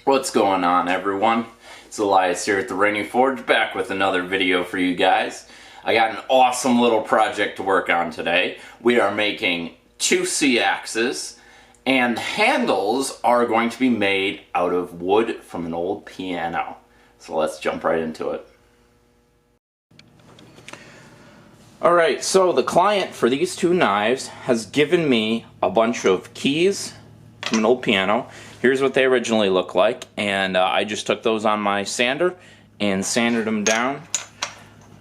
What's going on, everyone? It's Elias here at the Rainy Forge, back with another video for you guys. I got an awesome little project to work on today. We are making two seaxes, and the handles are going to be made out of wood from an old piano. So let's jump right into it. Alright, so the client for these two knives has given me a bunch of keys from an old piano. Here's what they originally look like, and I just took those on my sander and sanded them down.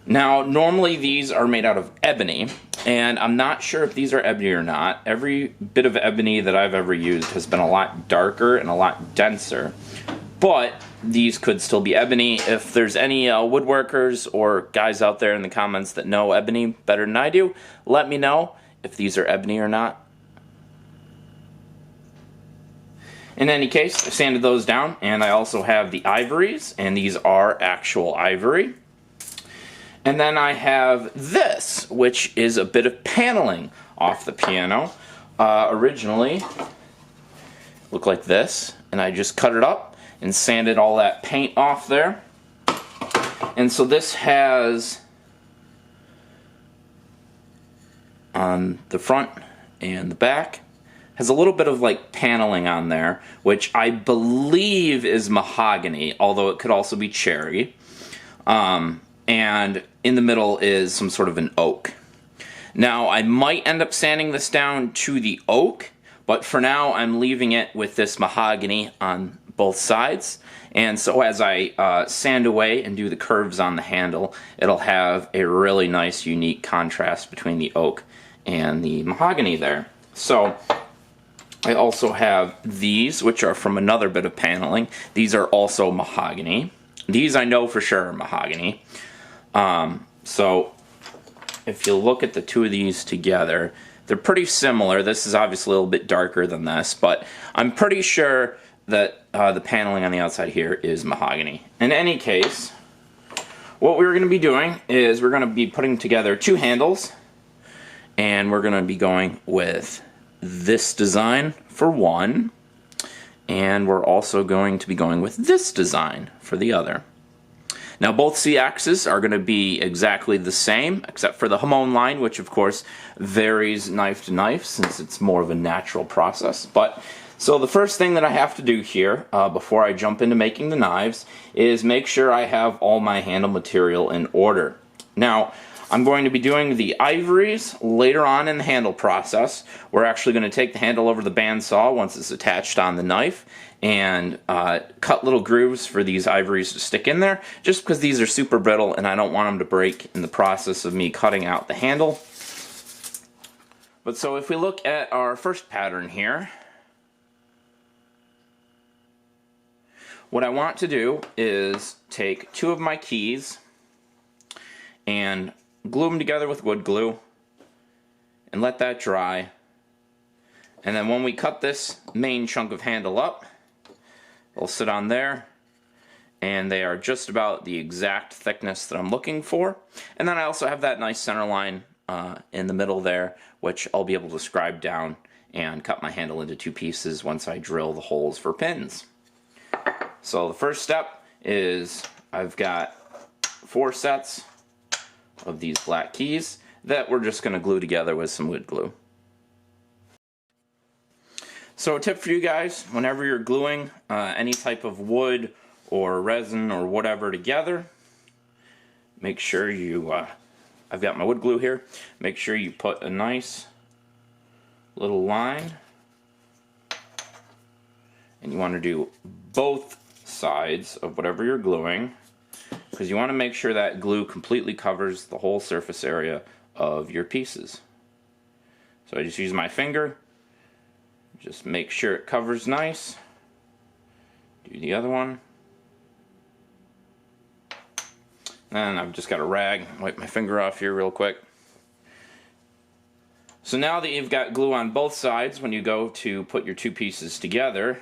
Now, normally these are made out of ebony, and I'm not sure if these are ebony or not. Every bit of ebony that I've ever used has been a lot darker and a lot denser, but these could still be ebony. If there's any woodworkers or guys out there in the comments that know ebony better than I do, let me know if these are ebony or not. In any case, I sanded those down, and I also have the ivories, and these are actual ivory. And then I have this, which is a bit of paneling off the piano. Originally, looked like this, and I just cut it up and sanded all that paint off there. And so this has, on the front and the back, has a little bit of like paneling on there, which I believe is mahogany, although it could also be cherry. And in the middle is some sort of an oak. Now, I might end up sanding this down to the oak, but for now I'm leaving it with this mahogany on both sides. And so as I sand away and do the curves on the handle, it'll have a really nice, unique contrast between the oak and the mahogany there. So I also have these, which are from another bit of paneling. These are also mahogany. These I know for sure are mahogany. So if you look at the two of these together, they're pretty similar. This is obviously a little bit darker than this, but I'm pretty sure that the paneling on the outside here is mahogany. In any case, what we're going to be doing is we're going to be putting together two handles, and we're going to be going with this design for one, and we're also going to be going with this design for the other. Now, both seaxes are going to be exactly the same, except for the hamon line, which of course varies knife to knife since it's more of a natural process. But so the first thing that I have to do here before I jump into making the knives is make sure I have all my handle material in order. Now, I'm going to be doing the ivories later on in the handle process. We're actually going to take the handle over the bandsaw once it's attached on the knife and cut little grooves for these ivories to stick in there, just because these are super brittle and I don't want them to break in the process of me cutting out the handle. But so if we look at our first pattern here, what I want to do is take two of my keys and glue them together with wood glue and let that dry. And then when we cut this main chunk of handle up, they'll sit on there, and they are just about the exact thickness that I'm looking for. And then I also have that nice center line in the middle there, which I'll be able to scribe down and cut my handle into two pieces once I drill the holes for pins. So the first step is I've got 4 sets of these black keys that we're just going to glue together with some wood glue. So a tip for you guys, whenever you're gluing any type of wood or resin or whatever together, make sure you, I've got my wood glue here, make sure you put a nice little line, and you want to do both sides of whatever you're gluing, because you want to make sure that glue completely covers the whole surface area of your pieces. So I just use my finger, just make sure it covers nice. Do the other one. And I've just got a rag, wipe my finger off here real quick. So now that you've got glue on both sides, when you go to put your two pieces together,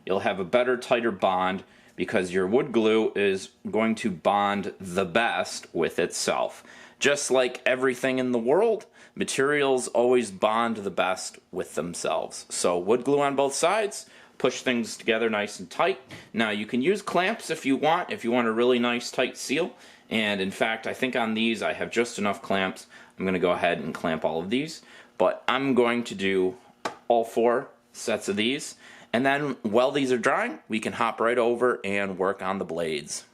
you'll have a better, tighter bond, because your wood glue is going to bond the best with itself. Just like everything in the world, materials always bond the best with themselves. So wood glue on both sides push things together nice and tight. Now you can use clamps if you want a really nice tight seal. And in fact, I think on these I have just enough clamps. I'm going to go ahead and clamp all of these. But I'm going to do all 4 sets of these. And then while these are drying, we can hop right over and work on the blades.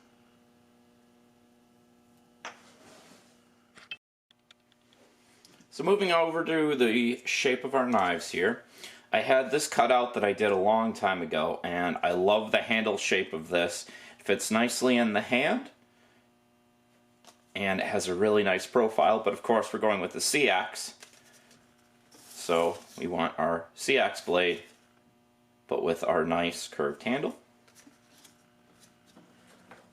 So moving over to the shape of our knives here, I had this cutout that I did a long time ago, and I love the handle shape of this. It fits nicely in the hand, and it has a really nice profile, but of course we're going with the Seax. So we want our Seax blade, but with our nice curved handle.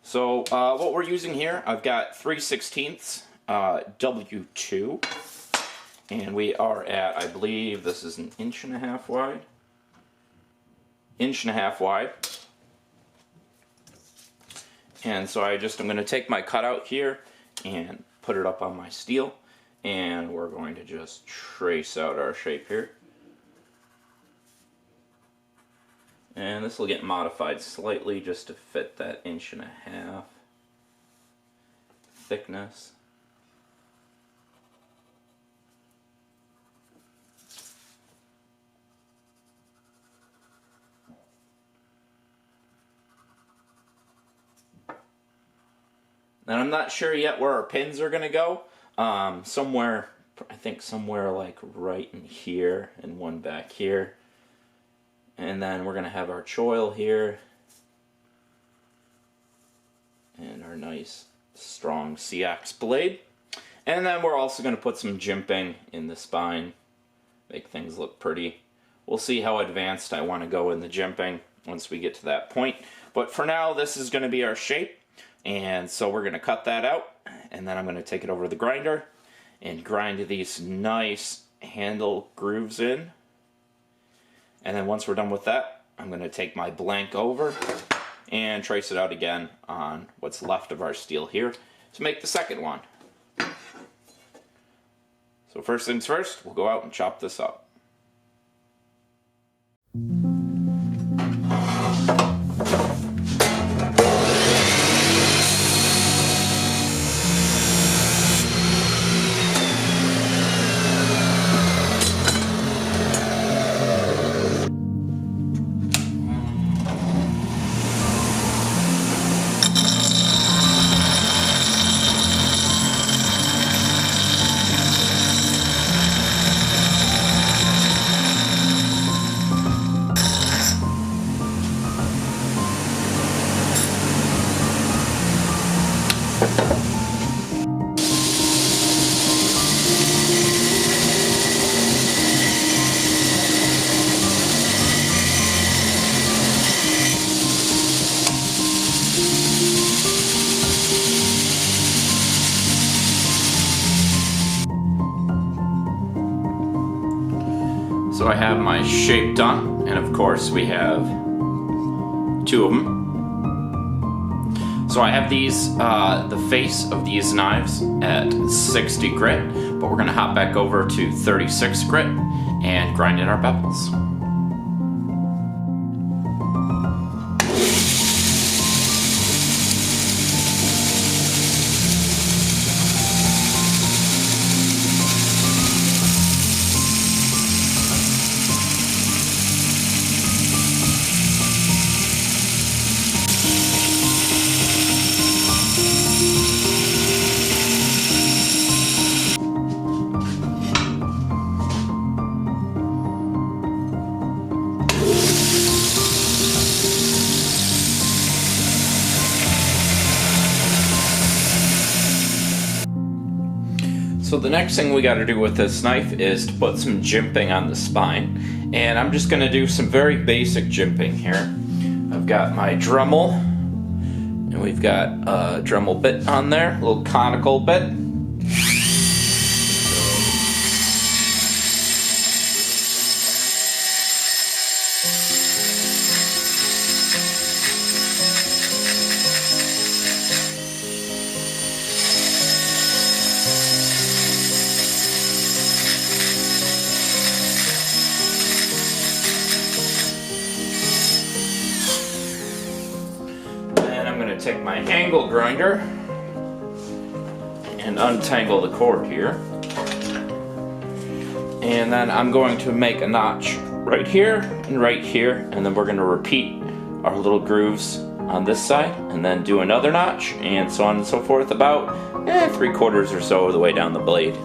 So what we're using here, I've got 3/16 W2. And we are at, I believe this is an 1.5 inches wide. 1.5 inches wide. And so I'm going to take my cutout here and put it up on my steel. And we're going to just trace out our shape here. And this will get modified slightly just to fit that 1.5 inches thickness. And I'm not sure yet where our pins are going to go. Somewhere, I think somewhere like right in here and one back here. And then we're going to have our choil here. And our nice strong Seax blade. And then we're also going to put some gimping in the spine. Make things look pretty. We'll see how advanced I want to go in the gimping once we get to that point. But for now, this is going to be our shape. And so we're going to cut that out, and then I'm going to take it over to the grinder and grind these nice handle grooves in. And then once we're done with that, I'm going to take my blank over and trace it out again on what's left of our steel here to make the second one. So first things first, we'll go out and chop this up. So I have my shape done, and of course we have 2 of them. So I have these, the face of these knives at 60 grit, but we're going to hop back over to 36 grit and grind in our bevels. So the next thing we got to do with this knife is to put some jimping on the spine, and I'm just going to do some very basic jimping here. I've got my Dremel, and we've got a Dremel bit on there, a little conical bit. my angle grinder and untangle the cord here. And then I'm going to make a notch right here, and then we're going to repeat our little grooves on this side, and then do another notch, and so on and so forth, about 3/4 or so of the way down the blade.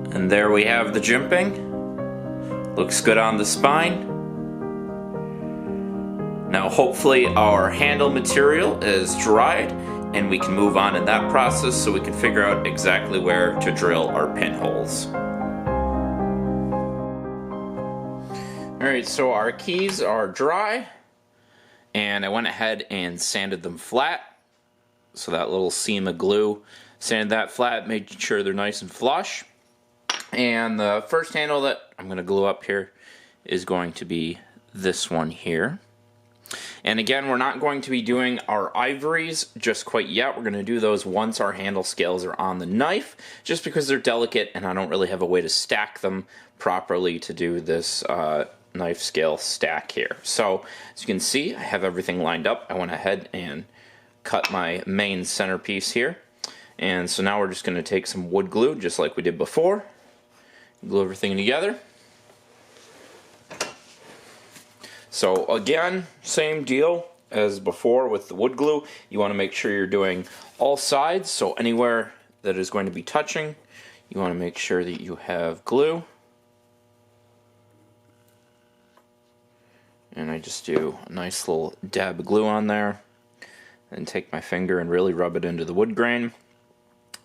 And there we have the gimping. Looks good on the spine. Now hopefully our handle material is dried and we can move on in that process so we can figure out exactly where to drill our pinholes. Alright, so our keys are dry, and I went ahead and sanded them flat. So that little seam of glue, sanded that flat, made sure they're nice and flush. And the first handle that I'm going to glue up here is going to be this one here. And again, we're not going to be doing our ivories just quite yet. We're going to do those once our handle scales are on the knife, just because they're delicate and I don't really have a way to stack them properly to do this knife scale stack here. So as you can see, I have everything lined up. I went ahead and cut my main centerpiece here. And so now we're just going to take some wood glue, just like we did before. Glue everything together. So again, same deal as before with the wood glue. You want to make sure you're doing all sides, so anywhere that is going to be touching, you want to make sure that you have glue. And I just do a nice little dab of glue on there, and take my finger and really rub it into the wood grain.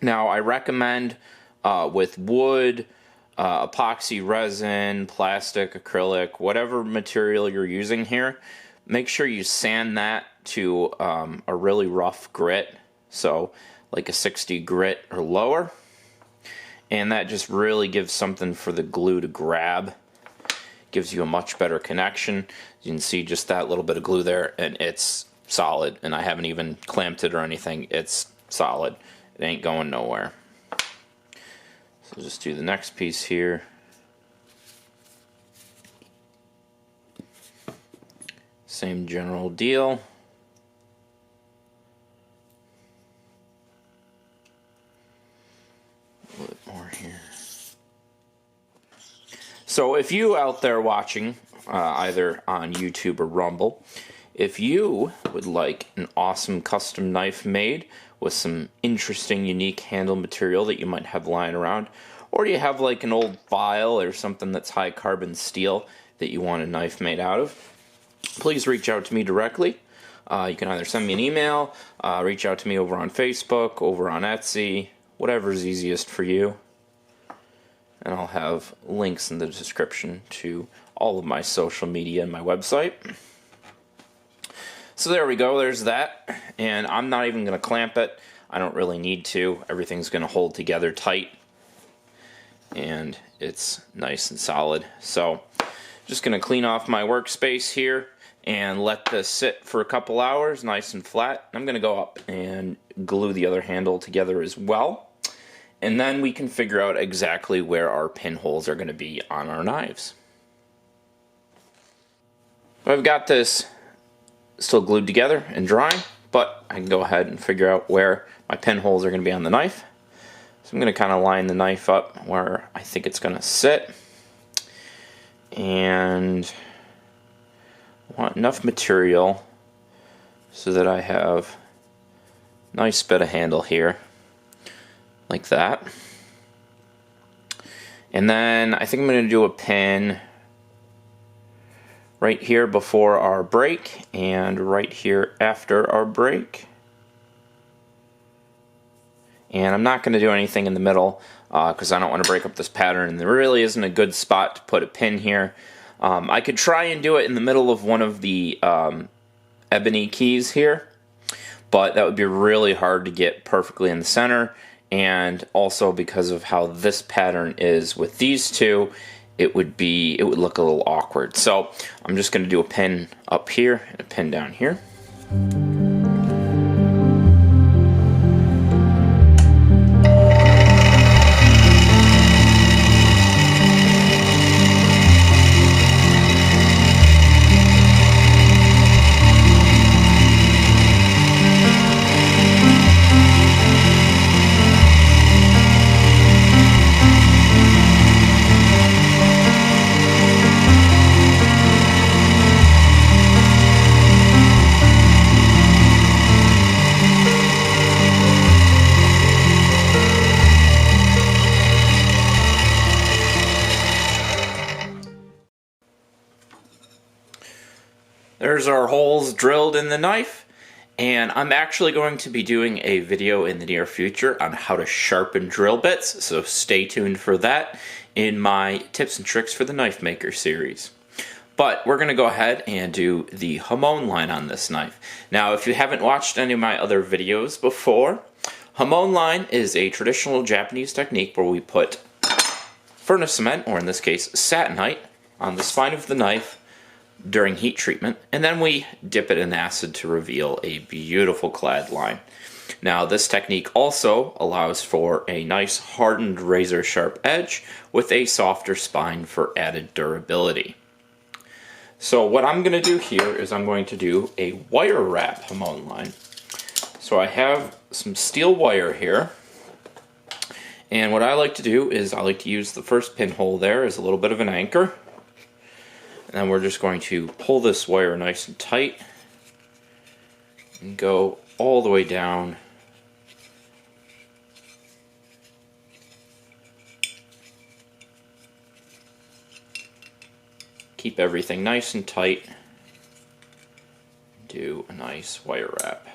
Now I recommend with wood, epoxy resin, plastic, acrylic, whatever material you're using here, make sure you sand that to a really rough grit, so like a 60 grit or lower, and that just really gives something for the glue to grab. Gives you a much better connection. You can see just that little bit of glue there, and it's solid, and I haven't even clamped it or anything. It's solid. It ain't going nowhere. So just do the next piece here. Same general deal. A little bit more here. So if you out there watching, either on YouTube or Rumble, if you would like an awesome custom knife made with some interesting, unique handle material that you might have lying around, or you have like an old file or something that's high carbon steel that you want a knife made out of, please reach out to me directly. You can either send me an email, reach out to me over on Facebook, over on Etsy, whatever's easiest for you. And I'll have links in the description to all of my social media and my website. So there we go, there's that. And I'm not even going to clamp it. I don't really need to. Everything's going to hold together tight. And it's nice and solid. So just going to clean off my workspace here and let this sit for a couple hours nice and flat. I'm going to go up and glue the other handle together as well. And then we can figure out exactly where our pinholes are going to be on our knives. I've got this still glued together and drying, but I can go ahead and figure out where my pinholes are going to be on the knife. So I'm going to kind of line the knife up where I think it's going to sit. And I want enough material so that I have a nice bit of handle here. Like that. And then I think I'm going to do a pin right here before our break and right here after our break. And I'm not going to do anything in the middle because I don't want to break up this pattern, and there really isn't a good spot to put a pin here. I could try and do it in the middle of one of the ebony keys here, but that would be really hard to get perfectly in the center, and also because of how this pattern is with these two, it would look a little awkward. So I'm just going to do a pin up here and a pin down here. There's our holes drilled in the knife, and I'm actually going to be doing a video in the near future on how to sharpen drill bits, so stay tuned for that in my tips and tricks for the knife maker series. But we're going to go ahead and do the hamon line on this knife. Now, if you haven't watched any of my other videos before, hamon line is a traditional Japanese technique where we put furnace cement, or in this case satinite, on the spine of the knife during heat treatment, and then we dip it in acid to reveal a beautiful clad line. Now, this technique also allows for a nice hardened razor sharp edge with a softer spine for added durability. So what I'm going to do here is I'm going to do a wire wrap hamon line. So I have some steel wire here, and what I like to do is I like to use the first pinhole there as a little bit of an anchor. And then we're just going to pull this wire nice and tight and go all the way down keep everything nice and tight. Do a nice wire wrap.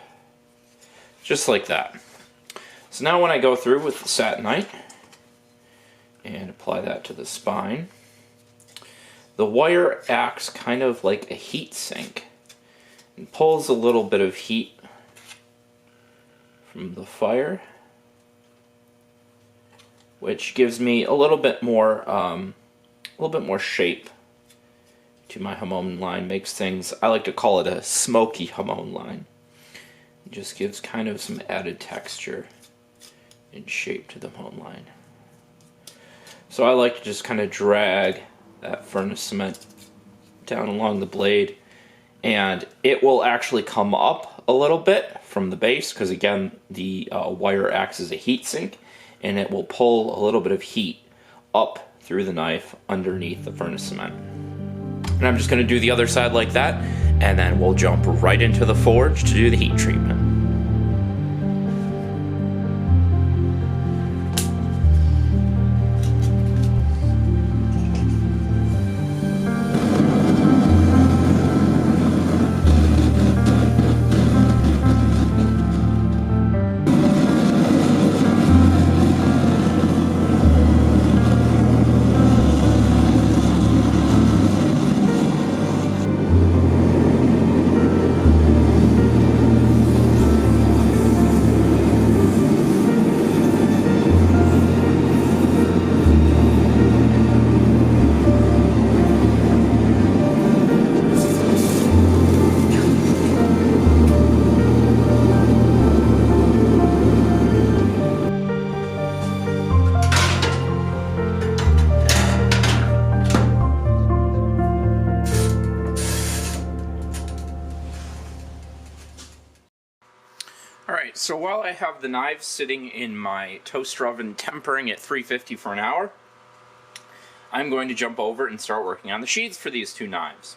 Just like that. So now when I go through with the satinite and apply that to the spine, the wire acts kind of like a heat sink and pulls a little bit of heat from the fire, which gives me a little bit more shape to my hamon line. Makes things, I like to call it a smoky hamon line. It just gives kind of some added texture and shape to the hamon line. So I like to just kind of drag that furnace cement down along the blade, and it will actually come up a little bit from the base because, again, the wire acts as a heat sink, and it will pull a little bit of heat up through the knife underneath the furnace cement. And I'm just going to do the other side like that, and then we'll jump right into the forge to do the heat treatment. Alright, so while I have the knives sitting in my toaster oven tempering at 350 for an hour, I'm going to jump over and start working on the sheaths for these two knives.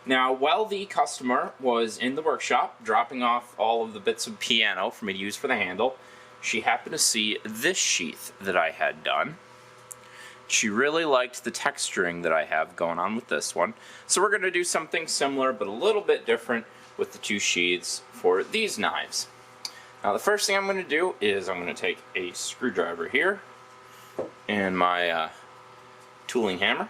Now, while the customer was in the workshop dropping off all of the bits of piano for me to use for the handle, she happened to see this sheath that I had done. She really liked the texturing that I have going on with this one, so we're going to do something similar but a little bit different with the two sheaths for these knives. Now the first thing I'm going to do is I'm going to take a screwdriver here and my tooling hammer,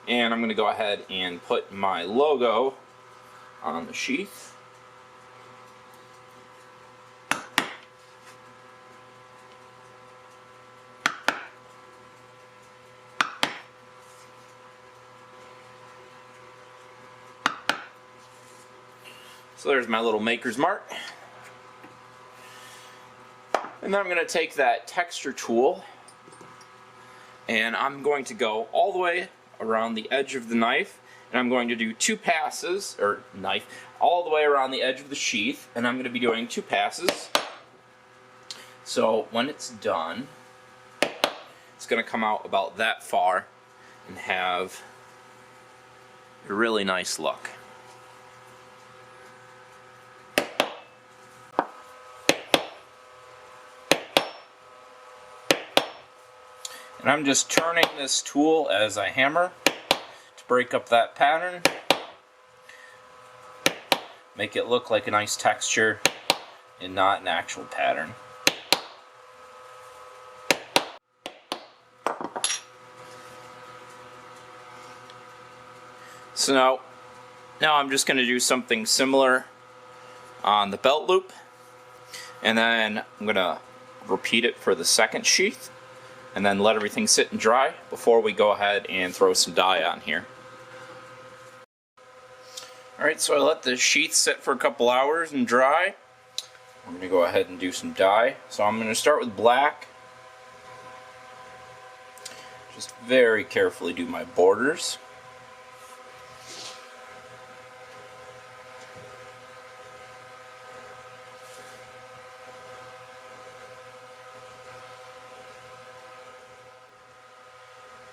and I'm going to go ahead and put my logo on the sheath. So there's my little maker's mark. And then I'm going to take that texture tool and I'm going to go all the way around the edge of the knife, and I'm going to do 2 passes, or knife, all the way around the edge of the sheath, and I'm going to be doing 2 passes. So when it's done, it's going to come out about that far and have a really nice look. And I'm just turning this tool as I hammer to break up that pattern, make it look like a nice texture and not an actual pattern. So now I'm just going to do something similar on the belt loop, and then I'm going to repeat it for the second sheath, and then let everything sit and dry before we go ahead and throw some dye on here. Alright, so I let the sheath sit for a couple hours and dry. I'm going to go ahead and do some dye. So I'm going to start with black. Just very carefully do my borders.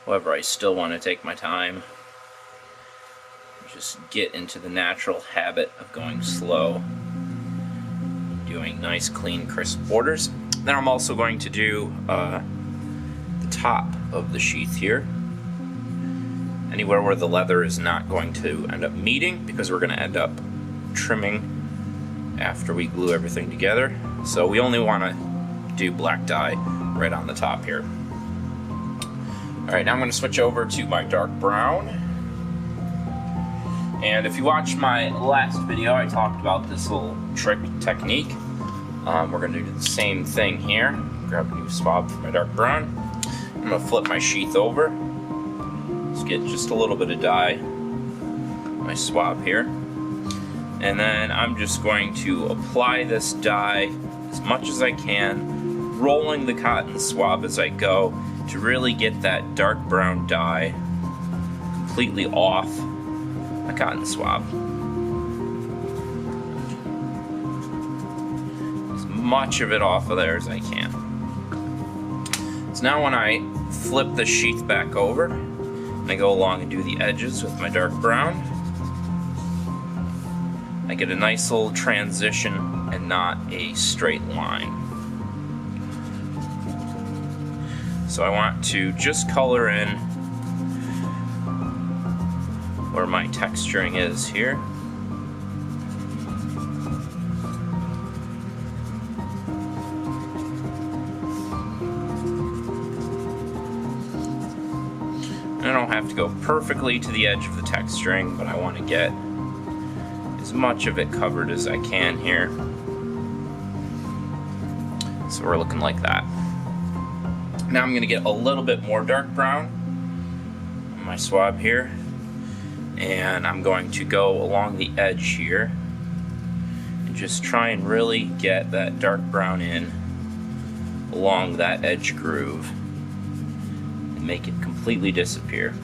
However, I still want to take my time, just get into the natural habit of going slow, doing nice, clean, crisp borders. Then I'm also going to do the top of the sheath here, anywhere where the leather is not going to end up meeting, because we're going to end up trimming after we glue everything together. So we only want to do black dye right on the top here. Alright, now I'm going to switch over to my dark brown. And if you watched my last video, I talked about this little trick technique. We're going to do the same thing here. Grab a new swab for my dark brown. I'm going to flip my sheath over. Let's get just a little bit of dye on my swab here. And then I'm just going to apply this dye as much as I can, rolling the cotton swab as I go, to really get that dark brown dye completely off the cotton swab. As much of it off of there as I can. So now when I flip the sheath back over, and I go along and do the edges with my dark brown, I get a nice little transition and not a straight line. So I want to just color in where my texturing is here. I don't have to go perfectly to the edge of the texturing, but I want to get as much of it covered as I can here. So we're looking like that. Now I'm going to get a little bit more dark brown on my swab here, and I'm going to go along the edge here and just try and really get that dark brown in along that edge groove and make it completely disappear.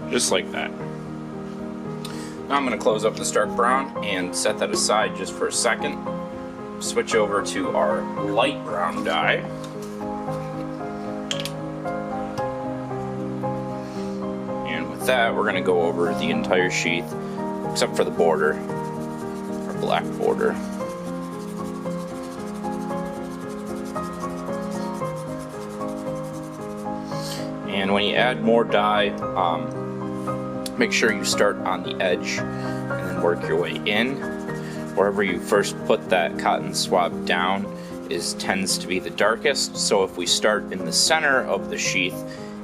Just like that. Now I'm going to close up this dark brown and set that aside just for a second. Switch over to our light brown dye. And with that, we're going to go over the entire sheath, except for the border, our black border. And when you add more dye, make sure you start on the edge and then work your way in. Wherever you first put that cotton swab down tends to be the darkest. So if we start in the center of the sheath,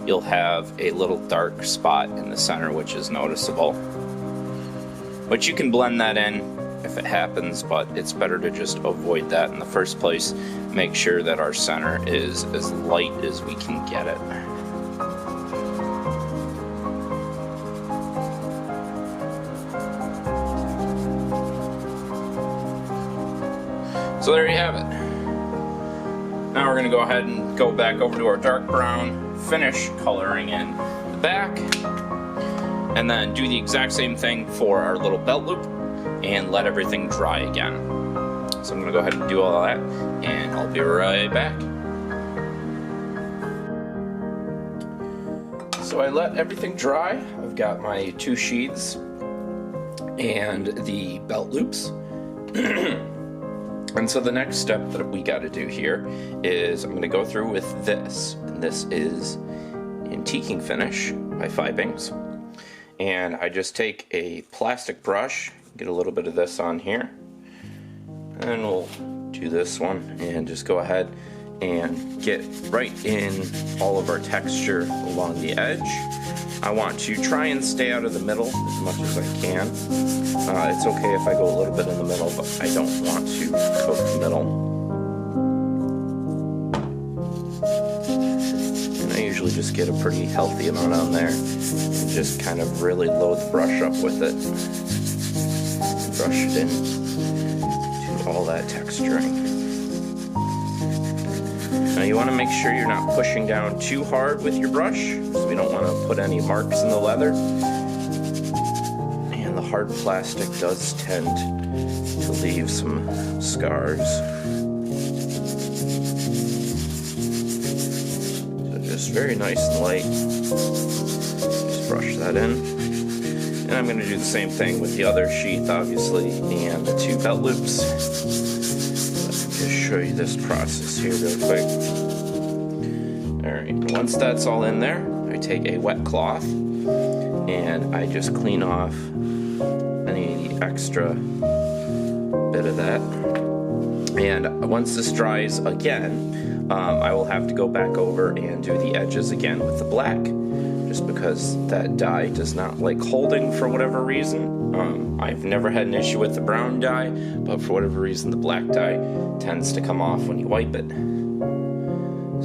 you'll have a little dark spot in the center, which is noticeable. But you can blend that in if it happens, but it's better to just avoid that in the first place. Make sure that our center is as light as we can get it. So there you have it. Now we're going to go ahead and go back over to our dark brown, finish coloring in the back, and then do the exact same thing for our little belt loop and let everything dry again. So I'm going to go ahead and do all that, and I'll be right back. So I let everything dry. I've got my 2 sheaths and the belt loops. And so the next step that we got to do here is I'm going to go through with this. And this is Antiquing Finish by Fibings. And I just take a plastic brush, get a little bit of this on here, and we'll do this one and just go ahead and get right in all of our texture along the edge. I want to try and stay out of the middle as much as I can. It's okay if I go a little bit in the middle, but I don't want to coat the middle. And I usually just get a pretty healthy amount on there and just kind of really load the brush up with it. Brush it in to all that texturing. Now you want to make sure you're not pushing down too hard with your brush, because we don't want to put any marks in the leather. And the hard plastic does tend to leave some scars. So just very nice and light. Just brush that in. And I'm going to do the same thing with the other sheath, obviously, and the 2 belt loops. Just show you this process here real quick. Alright, once that's all in there, I take a wet cloth and I just clean off any extra bit of that. And once this dries again, I will have to go back over and do the edges again with the black, just because that dye does not like holding for whatever reason. I've never had an issue with the brown dye, but for whatever reason the black dye tends to come off when you wipe it.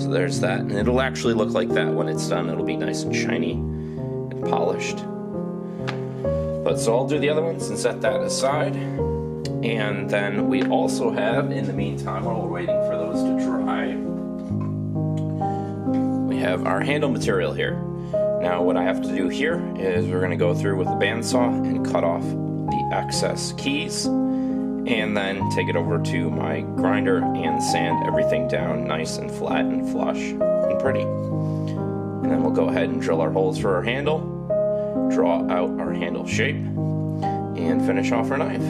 So there's that, and it'll actually look like that when it's done. It'll be nice and shiny and polished. But so I'll do the other ones and set that aside. And then we also have, in the meantime, while we're waiting for those to dry, we have our handle material here. Now what I have to do here is we're going to go through with the bandsaw and cut off the excess keys, and then take it over to my grinder and sand everything down nice and flat and flush and pretty. And then we'll go ahead and drill our holes for our handle, draw out our handle shape, and finish off our knife.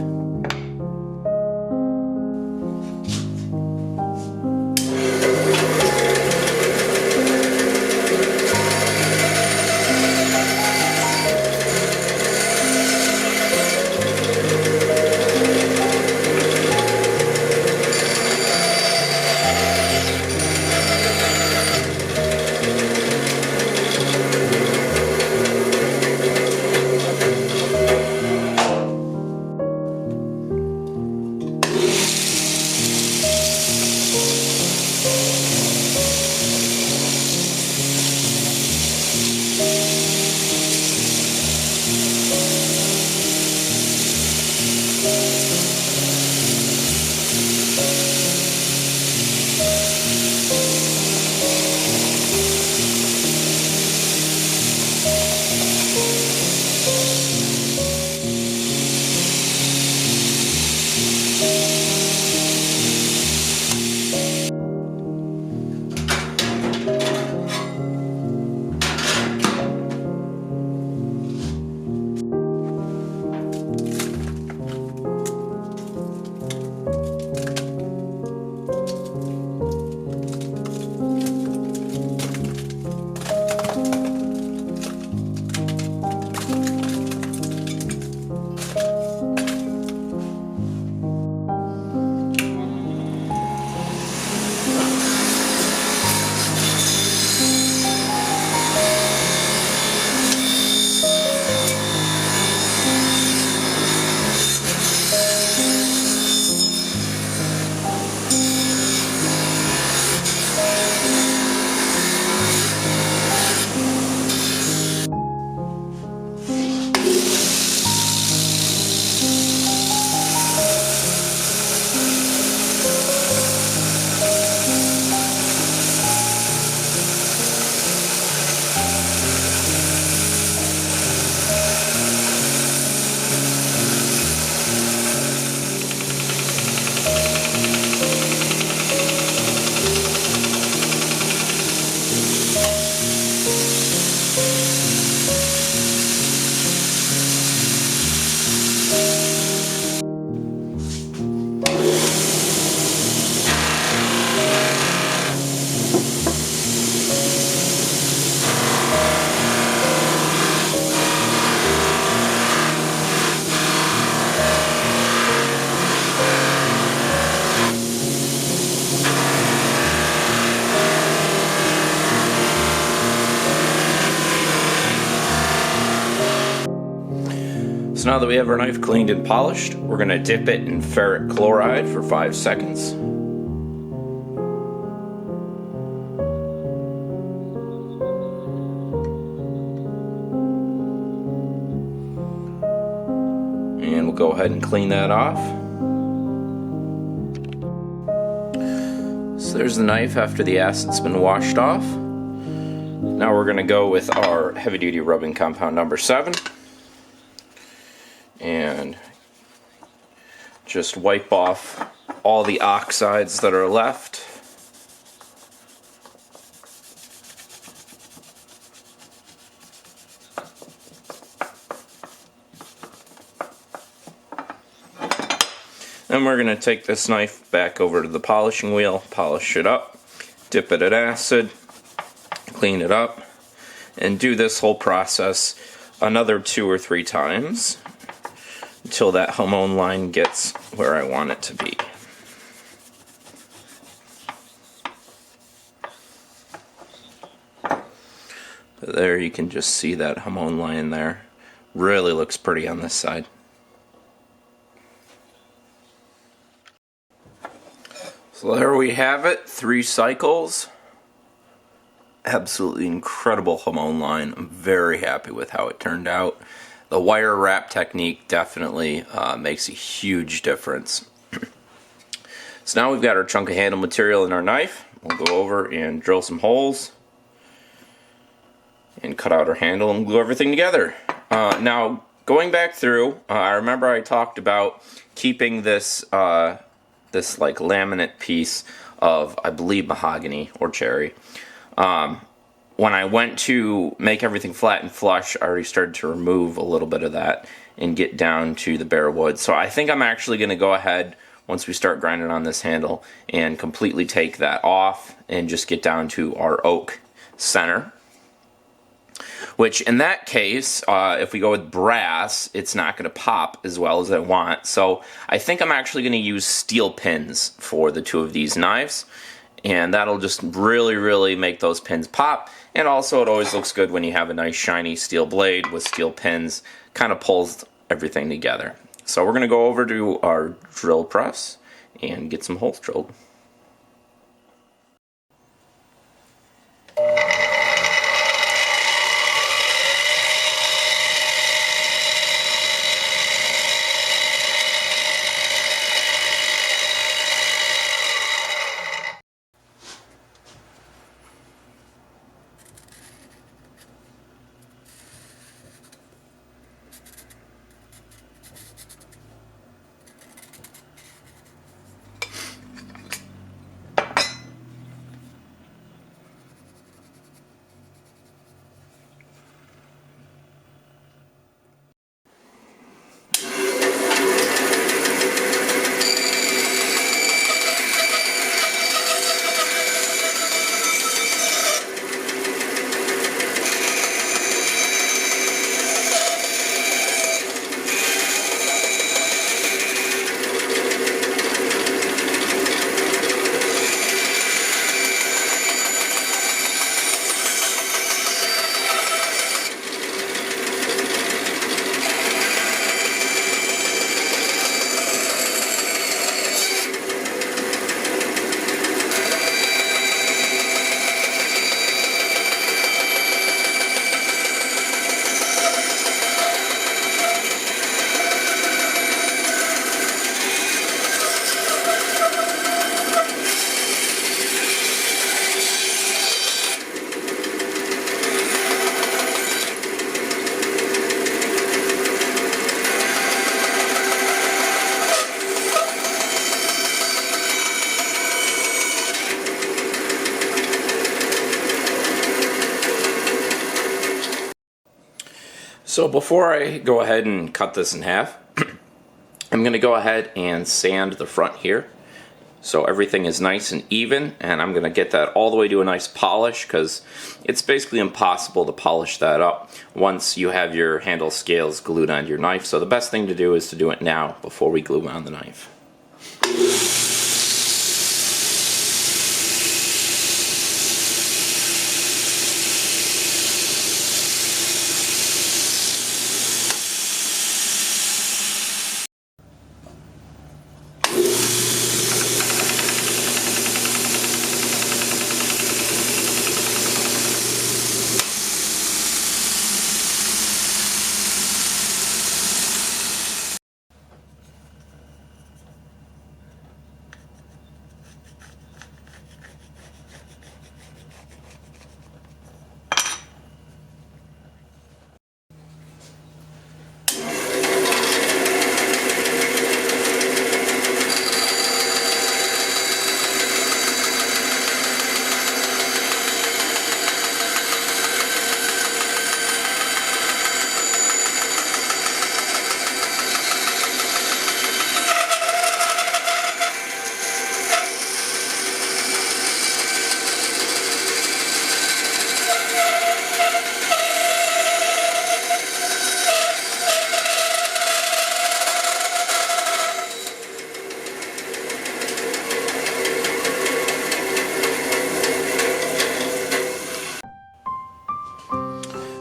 So now that we have our knife cleaned and polished, we're going to dip it in ferric chloride for 5 seconds. And we'll go ahead and clean that off. So there's the knife after the acid's been washed off. Now we're going to go with our heavy duty rubbing compound number 7. And just wipe off all the oxides that are left. Then we're going to take this knife back over to the polishing wheel, polish it up, dip it in acid, clean it up, and do this whole process another 2 or 3 times until that hamon line gets where I want it to be. There you can just see that hamon line there. Really looks pretty on this side. So there we have it, 3 cycles. Absolutely incredible hamon line. I'm very happy with how it turned out. The wire wrap technique definitely makes a huge difference. So now we've got our chunk of handle material in our knife. We'll go over and drill some holes and cut out our handle and glue everything together. Now going back through, I remember I talked about keeping this this like laminate piece of, I believe, mahogany or cherry. When I went to make everything flat and flush, I already started to remove a little bit of that and get down to the bare wood. So I think I'm actually going to go ahead, once we start grinding on this handle, and completely take that off and just get down to our oak center. Which in that case, if we go with brass, it's not going to pop as well as I want. So I think I'm actually going to use steel pins for the 2 of these knives. And that'll just really, really make those pins pop. And also it always looks good when you have a nice shiny steel blade with steel pins. Kind of pulls everything together. So we're going to go over to our drill press and get some holes drilled. So before I go ahead and cut this in half, I'm going to go ahead and sand the front here so everything is nice and even, and I'm going to get that all the way to a nice polish because it's basically impossible to polish that up once you have your handle scales glued onto your knife. So the best thing to do is to do it now before we glue on the knife.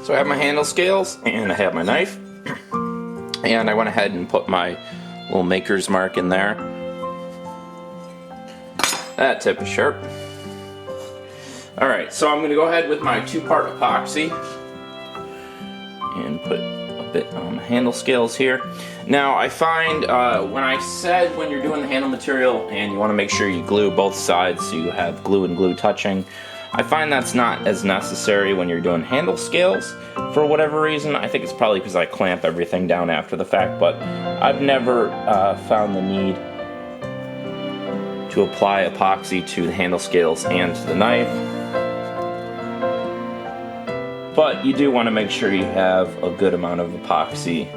So I have my handle scales and I have my knife, and I went ahead and put my little maker's mark in there. That tip is sharp. Alright, so I'm going to go ahead with my 2-part epoxy and put a bit on the handle scales here. Now I find when I said when you're doing the handle material and you want to make sure you glue both sides so you have glue and glue touching, I find that's not as necessary when you're doing handle scales for whatever reason. I think it's probably because I clamp everything down after the fact, but I've never found the need to apply epoxy to the handle scales and to the knife. But you do want to make sure you have a good amount of epoxy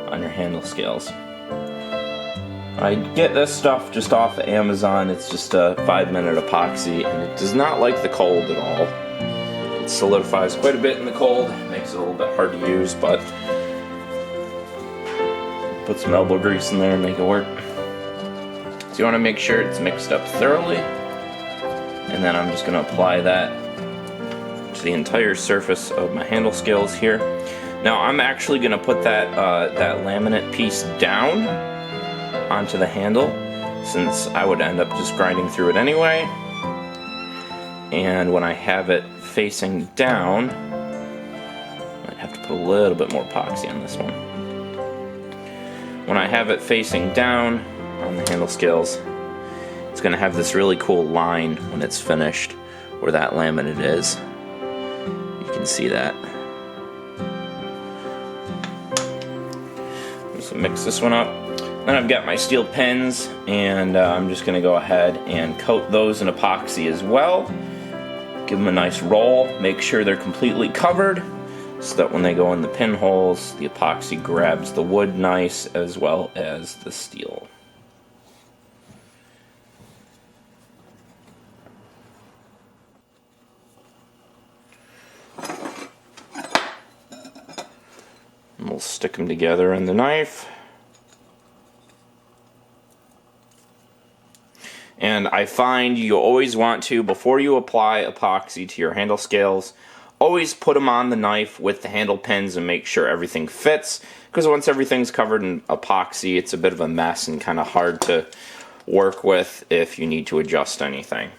on your handle scales. I get this stuff just off of Amazon. It's just a 5-minute epoxy, and it does not like the cold at all. It solidifies quite a bit in the cold, makes it a little bit hard to use, but put some elbow grease in there and make it work. So you want to make sure it's mixed up thoroughly, and then I'm just going to apply that to the entire surface of my handle scales here. Now I'm actually going to put that laminate piece down onto the handle, since I would end up just grinding through it anyway. And when I have it facing down, I might have to put a little bit more epoxy on this one. When I have it facing down on the handle scales, it's going to have this really cool line when it's finished where that laminate is. You can see that. Just mix this one up. Then I've got my steel pins, and I'm just going to go ahead and coat those in epoxy as well. Give them a nice roll. Make sure they're completely covered so that when they go in the pinholes, the epoxy grabs the wood nice as well as the steel. And we'll stick them together in the knife. And I find you always want to, before you apply epoxy to your handle scales, always put them on the knife with the handle pins and make sure everything fits. Because once everything's covered in epoxy, it's a bit of a mess and kind of hard to work with if you need to adjust anything.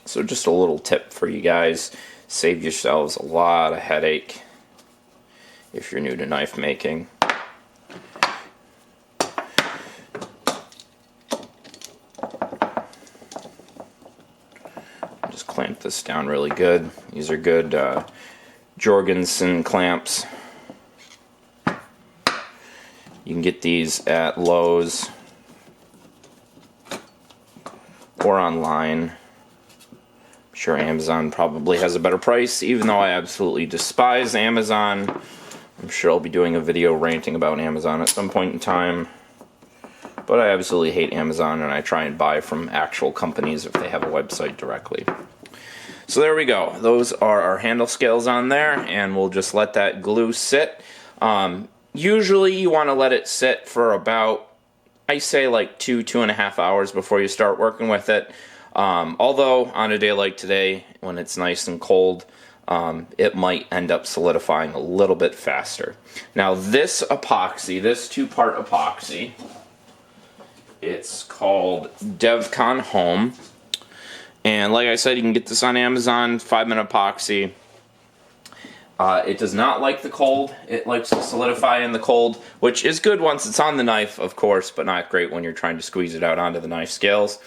So just a little tip for you guys. Save yourselves a lot of headache if you're new to knife making. Just clamp this down really good. These are good Jorgensen clamps. You can get these at Lowe's or online. I'm sure Amazon probably has a better price, even though I absolutely despise Amazon. I'm sure I'll be doing a video ranting about Amazon at some point in time. But I absolutely hate Amazon, and I try and buy from actual companies if they have a website directly. So there we go. Those are our handle scales on there, and we'll just let that glue sit. Usually you want to let it sit for about, I say like 2.5 hours before you start working with it. Although on a day like today, when it's nice and cold, it might end up solidifying a little bit faster. Now this epoxy, this 2-part epoxy, it's called DevCon Home. And like I said, you can get this on Amazon, 5-minute epoxy. It does not like the cold. It likes to solidify in the cold, which is good once it's on the knife, of course, but not great when you're trying to squeeze it out onto the knife scales.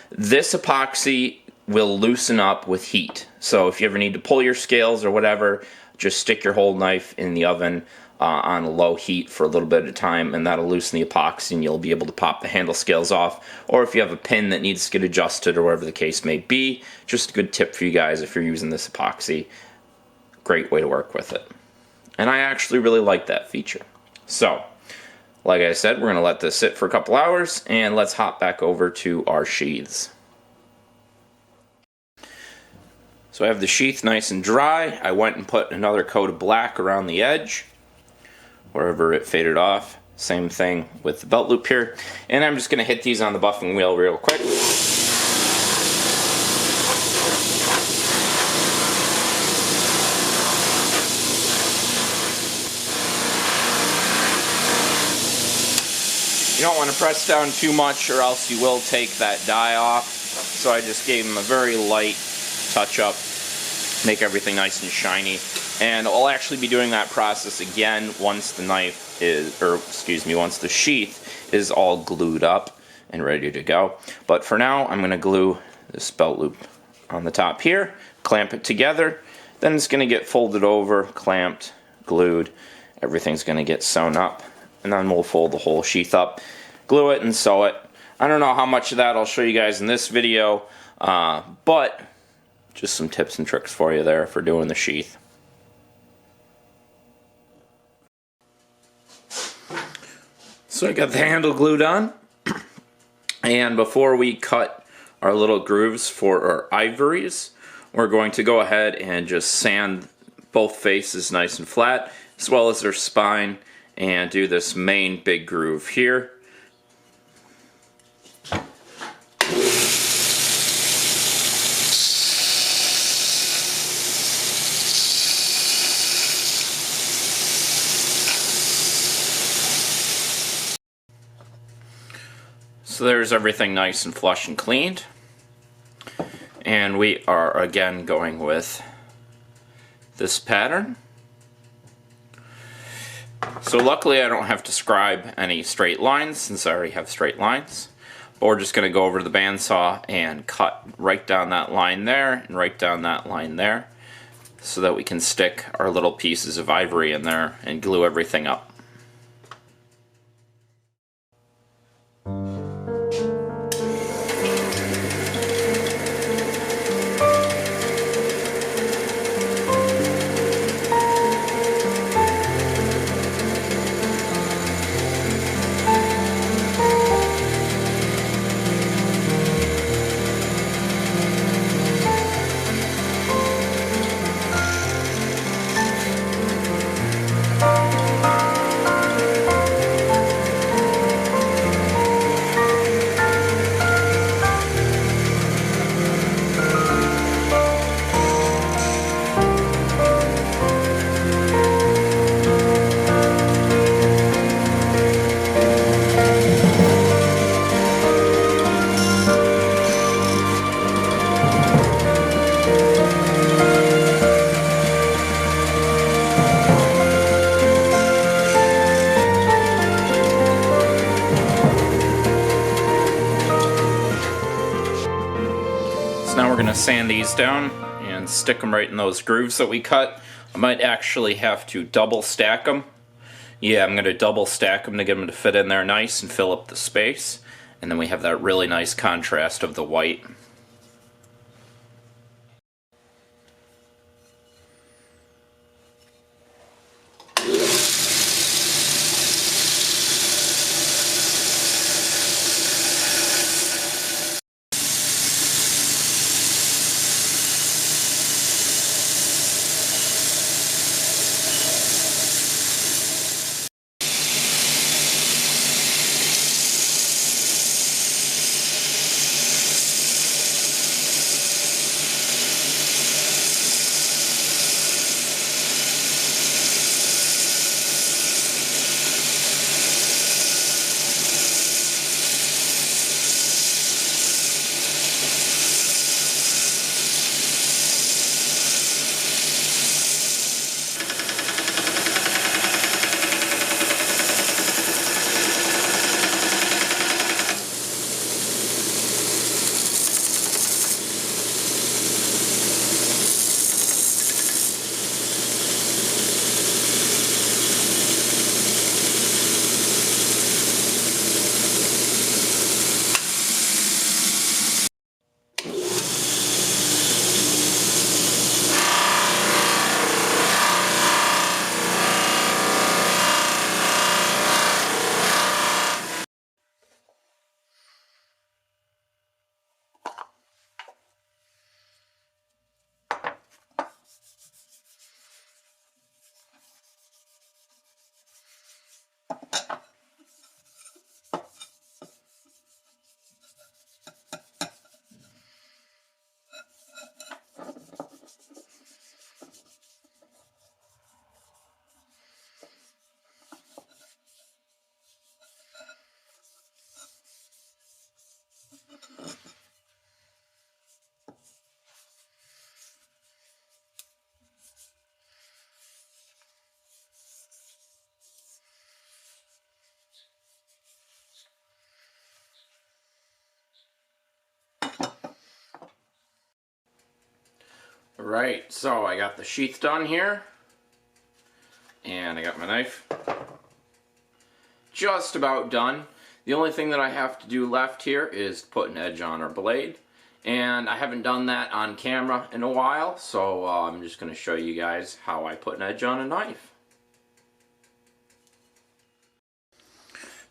This epoxy will loosen up with heat. So if you ever need to pull your scales or whatever, just stick your whole knife in the oven on a low heat for a little bit at a time, and that'll loosen the epoxy and you'll be able to pop the handle scales off. Or if you have a pin that needs to get adjusted or whatever the case may be, just a good tip for you guys if you're using this epoxy. Great way to work with it. And I actually really like that feature. So, like I said, we're going to let this sit for a couple hours, and let's hop back over to our sheaths. So I have the sheath nice and dry. I went and put another coat of black around the edge, wherever it faded off. Same thing with the belt loop here. And I'm just going to hit these on the buffing wheel real quick. You don't want to press down too much or else you will take that die off. So I just gave them a very light touch up, make everything nice and shiny. And I'll actually be doing that process again once the knife is, or excuse me, once the sheath is all glued up and ready to go. But for now, I'm going to glue this belt loop on the top here, clamp it together, then it's going to get folded over, clamped, glued, everything's going to get sewn up, and then we'll fold the whole sheath up, glue it, and sew it. I don't know how much of that I'll show you guys in this video, but just some tips and tricks for you there for doing the sheath. So I got the handle glued on, and before we cut our little grooves for our ivories, we're going to go ahead and just sand both faces nice and flat, as well as their spine, and do this main big groove here. So there's everything nice and flush and cleaned. And we are again going with this pattern. So luckily I don't have to scribe any straight lines since I already have straight lines. But we're just going to go over to the bandsaw and cut right down that line there and right down that line there so that we can stick our little pieces of ivory in there and glue everything up. Now we're going to sand these down and stick them right in those grooves that we cut. I might actually have to double stack them. Yeah, I'm going to double stack them to get them to fit in there nice and fill up the space. And then we have that really nice contrast of the white. Alright, so I got the sheath done here, and I got my knife just about done. The only thing that I have to do left here is put an edge on our blade, and I haven't done that on camera in a while, so I'm just going to show you guys how I put an edge on a knife.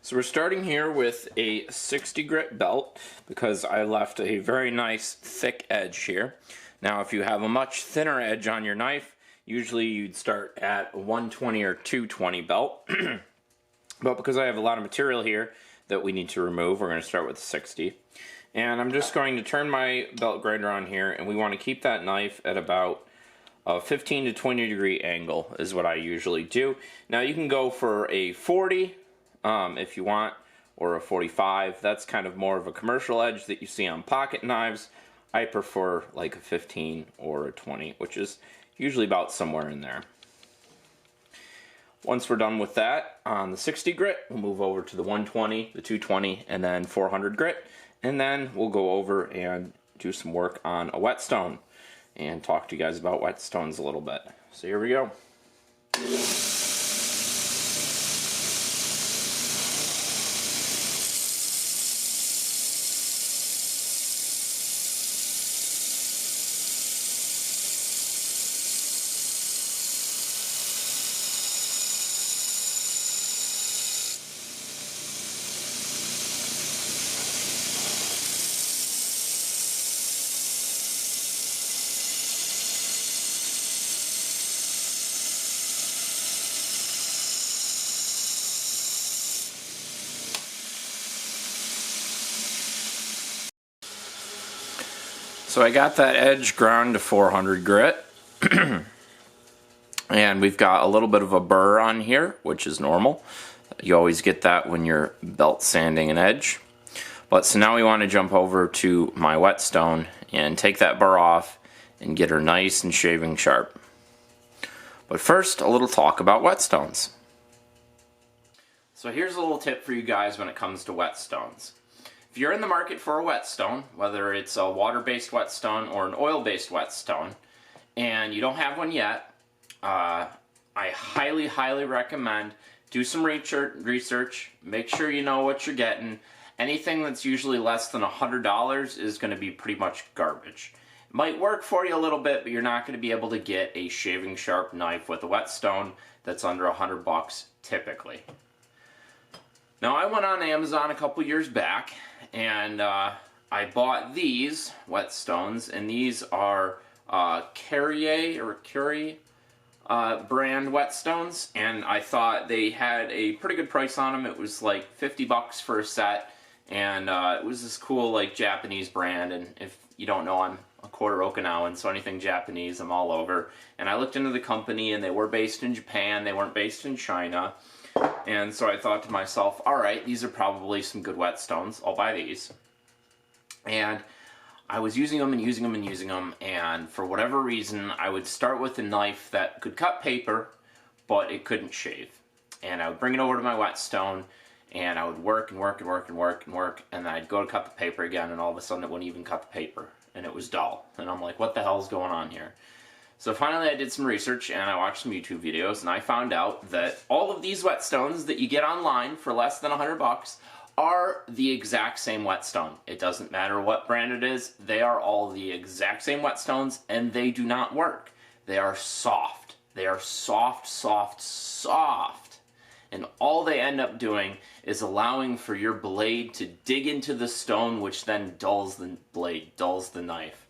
So we're starting here with a 60 grit belt because I left a very nice thick edge here. Now if you have a much thinner edge on your knife, usually you'd start at a 120 or 220 belt. But because I have a lot of material here that we need to remove, we're going to start with 60. And I'm just going to turn my belt grinder on here, and we want to keep that knife at about a 15 to 20 degree angle is what I usually do. Now you can go for a 40 if you want, or a 45. That's kind of more of a commercial edge that you see on pocket knives. I prefer like a 15 or a 20, which is usually about somewhere in there. Once we're done with that, on the 60 grit, we'll move over to the 120, the 220, and then 400 grit. And then we'll go over and do some work on a whetstone and talk to you guys about whetstones a little bit. So here we go. So I got that edge ground to 400 grit, and we've got a little bit of a burr on here, which is normal. You always get that when you're belt sanding an edge. But so now we want to jump over to my whetstone and take that burr off and get her nice and shaving sharp. But first, a little talk about whetstones. So here's a little tip for you guys when it comes to whetstones. If you're in the market for a whetstone, whether it's a water-based whetstone or an oil-based whetstone, and you don't have one yet, I highly, highly recommend do some research, make sure you know what you're getting. Anything that's usually less than $100 is going to be pretty much garbage. It might work for you a little bit, but you're not going to be able to get a shaving sharp knife with a whetstone that's under $100 typically. Now I went on Amazon a couple years back, and I bought these whetstones, and these are Curie brand whetstones, and I thought they had a pretty good price on them. It was like 50 bucks for a set, and it was this cool like Japanese brand, and if you don't know, I'm a quarter Okinawan, so anything Japanese I'm all over. And I looked into the company, and they were based in Japan, they weren't based in China. And so I thought to myself, alright, these are probably some good whetstones, I'll buy these. And I was using them and using them and using them, and for whatever reason, I would start with a knife that could cut paper, but it couldn't shave. And I would bring it over to my whetstone, and I would work and work and work and work and work, and then I'd go to cut the paper again, and all of a sudden it wouldn't even cut the paper, and it was dull. And I'm like, what the hell is going on here? So finally I did some research, and I watched some YouTube videos, and I found out that all of these whetstones that you get online for less than $100 are the exact same whetstone. It doesn't matter what brand it is, they are all the exact same whetstones, and they do not work. They are soft. They are soft, soft, soft. And all they end up doing is allowing for your blade to dig into the stone, which then dulls the blade, dulls the knife.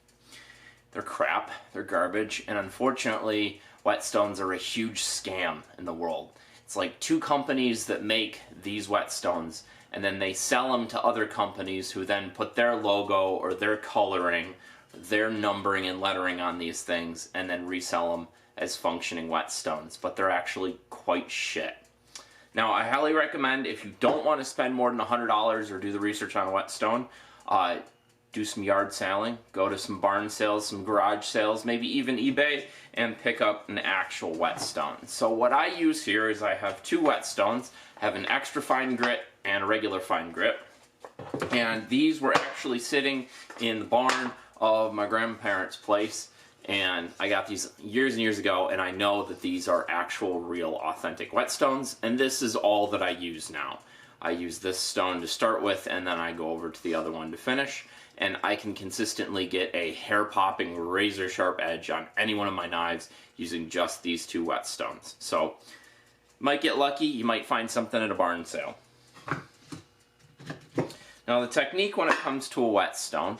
They're crap, they're garbage, and unfortunately, whetstones are a huge scam in the world. It's like two companies that make these whetstones, and then they sell them to other companies who then put their logo or their coloring, their numbering and lettering on these things, and then resell them as functioning whetstones, but they're actually quite shit. Now, I highly recommend, if you don't want to spend more than $100 or do the research on a whetstone, do some yard selling, go to some barn sales, some garage sales, maybe even eBay, and pick up an actual whetstone. So what I use here is I have two whetstones. I have an extra fine grit and a regular fine grit. And these were actually sitting in the barn of my grandparents' place, and I got these years and years ago, and I know that these are actual, real, authentic whetstones, and this is all that I use now. I use this stone to start with, and then I go over to the other one to finish, and I can consistently get a hair-popping, razor-sharp edge on any one of my knives using just these two whetstones. So, you might get lucky, you might find something at a barn sale. Now, the technique when it comes to a whetstone,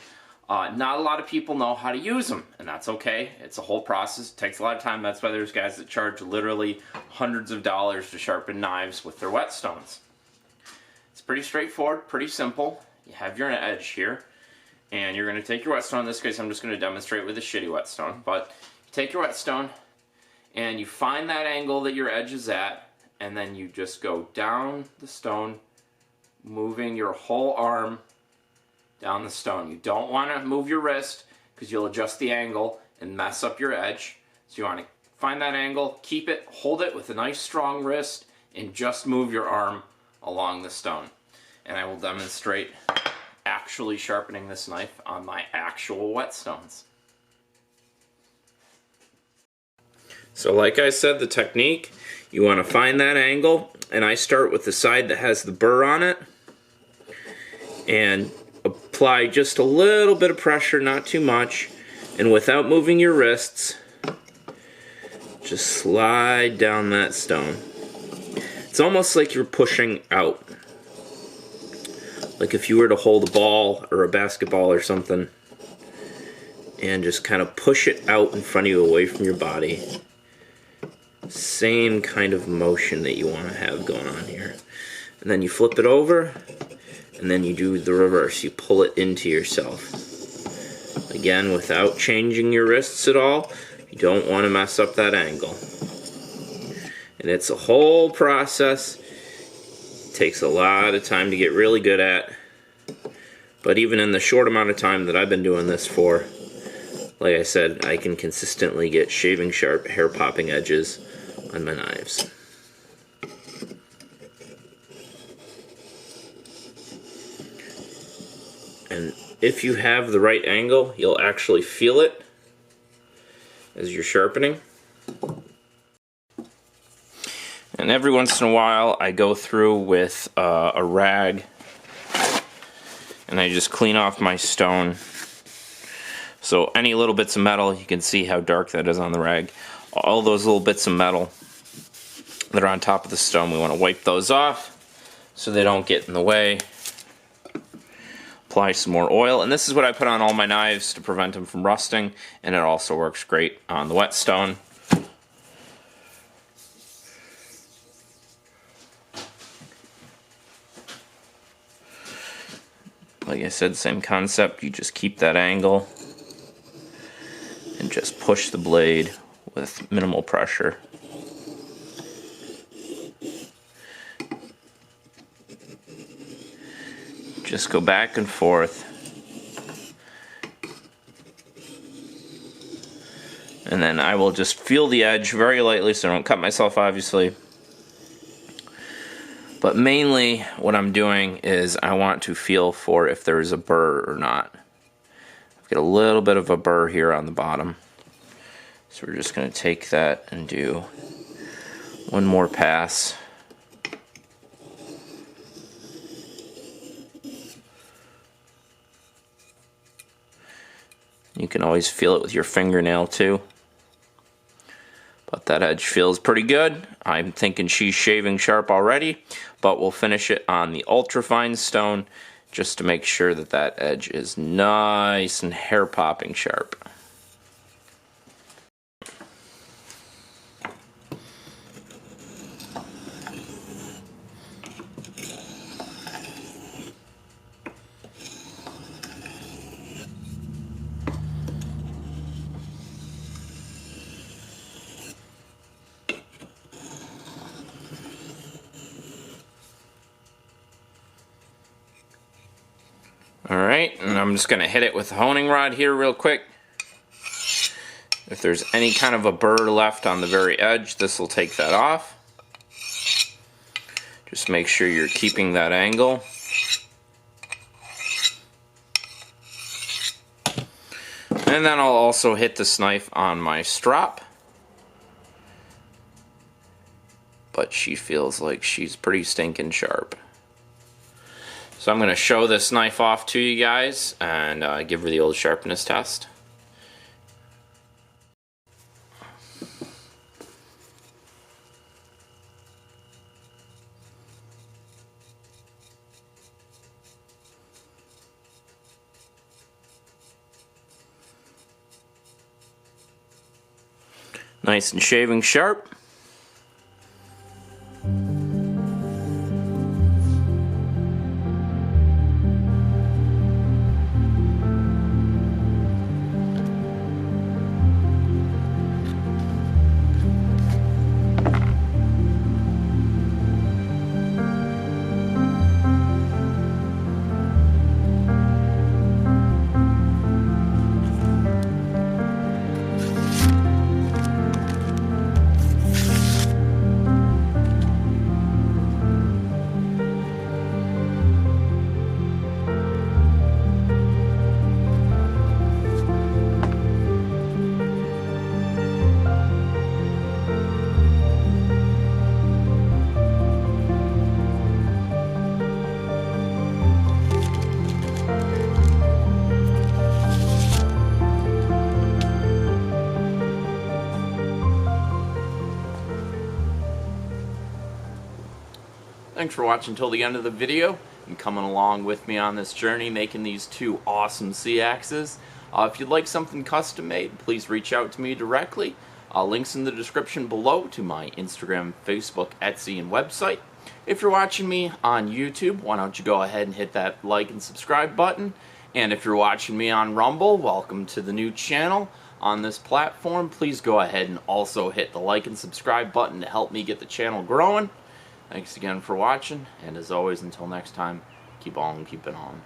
not a lot of people know how to use them, and that's okay. It's a whole process. It takes a lot of time. That's why there's guys that charge literally hundreds of dollars to sharpen knives with their whetstones. It's pretty straightforward, pretty simple. You have your edge here, and you're going to take your whetstone. In this case, I'm just going to demonstrate with a shitty whetstone, but you take your whetstone, and you find that angle that your edge is at, and then you just go down the stone, moving your whole arm down the stone. You don't want to move your wrist because you'll adjust the angle and mess up your edge. So you want to find that angle, keep it, hold it with a nice strong wrist, and just move your arm along the stone. And I will demonstrate actually sharpening this knife on my actual whetstones. So like I said, the technique, you want to find that angle, and I start with the side that has the burr on it, and apply just a little bit of pressure, not too much, and without moving your wrists, just slide down that stone. It's almost like you're pushing out. Like if you were to hold a ball or a basketball or something, and just kind of push it out in front of you away from your body. Same kind of motion that you want to have going on here. And then you flip it over, and then you do the reverse. You pull it into yourself. Again, without changing your wrists at all. You don't want to mess up that angle. And it's a whole process. It takes a lot of time to get really good at. But even in the short amount of time that I've been doing this for, like I said, I can consistently get shaving sharp, hair popping edges on my knives. And if you have the right angle, you'll actually feel it as you're sharpening. And every once in a while, I go through with a rag, and I just clean off my stone. So any little bits of metal, you can see how dark that is on the rag. All those little bits of metal that are on top of the stone, we want to wipe those off so they don't get in the way. Apply some more oil, and this is what I put on all my knives to prevent them from rusting, and it also works great on the whetstone. Like I said, same concept. You just keep that angle and just push the blade with minimal pressure. Just go back and forth. And then I will just feel the edge very lightly so I don't cut myself, obviously. But mainly what I'm doing is I want to feel for if there's a burr or not. I've got a little bit of a burr here on the bottom. So we're just going to take that and do one more pass. You can always feel it with your fingernail too. But that edge feels pretty good. I'm thinking she's shaving sharp already, but we'll finish it on the ultra-fine stone just to make sure that that edge is nice and hair-popping sharp. Alright, and I'm just going to hit it with the honing rod here real quick. If there's any kind of a burr left on the very edge, this will take that off. Just make sure you're keeping that angle. And then I'll also hit this knife on my strap. But she feels like she's pretty stinking sharp. So I'm going to show this knife off to you guys and give her the old sharpness test. Nice and shaving sharp. Thanks for watching till the end of the video and coming along with me on this journey making these two awesome Seaxes. If you'd like something custom made, please reach out to me directly. Links in the description below to my Instagram, Facebook, Etsy, and website. If you're watching me on YouTube, why don't you go ahead and hit that like and subscribe button. And if you're watching me on Rumble, welcome to the new channel on this platform. Please go ahead and also hit the like and subscribe button to help me get the channel growing. Thanks again for watching, and as always, until next time, keep on keeping on.